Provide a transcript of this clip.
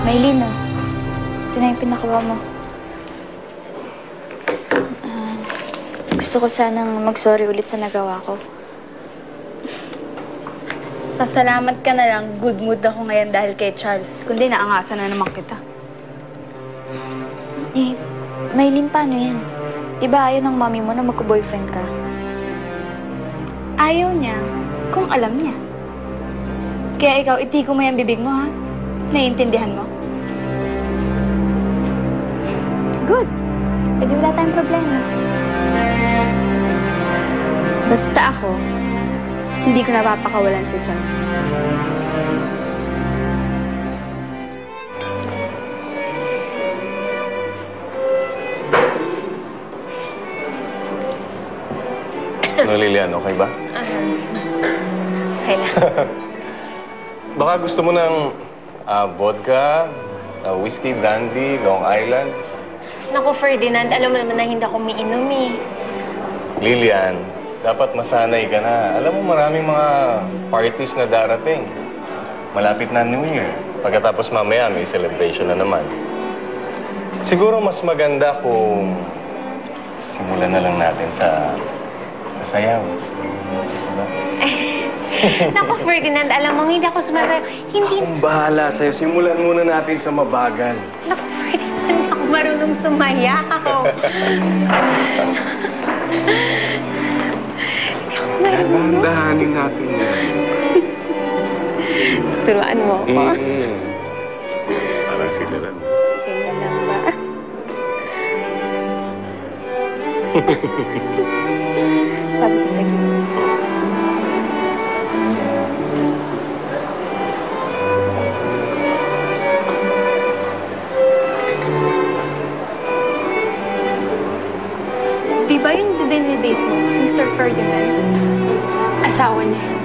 Maylin, oh. Ito na yung pinakawa mo. Gusto ko sanang mag-sorry ulit sa nagawa ko. Pasalamat ka na lang, good mood ako ngayon dahil kay Charles. Kundi naangasan na naman kita. Eh, Maylin, paano yan? Diba ayaw ng mami mo na magka-boyfriend ka? Ayaw niya kung alam niya. Kaya ikaw, itiko mo yung bibig mo, ha? Naiintindihan mo? Good. E di wala tayong problema. Basta ako, hindi ko napapakawalan si Charles. Ano, Lilian, okay ba? Okay lang. Baka gusto mo ng vodka, whiskey, brandy, Long Island. Naku, Ferdinand, alam mo naman na hindi ako umiinom eh. Lilian, dapat masanay ka na. Alam mo, maraming mga parties na darating. Malapit na New Year. Pagkatapos mamaya, may celebration na naman. Siguro mas maganda kung simulan na lang natin sa sayaw. Diba? Naku, Ferdinand, alam mo, hindi ako sumasayaw. Hindi... Akong bahala sa'yo. Simulan muna natin sa mabagal. Naku, Ferdinand, hindi ako marunong sumayaw. Hindi ako marunong. Dahan-dahanin natin yan. Turuan mo ako. Parang sila. Ganyan lang ba? Sabi ko lagi. Di ba yung dinidate mo, si Sir Ferdinand? Asawa niya.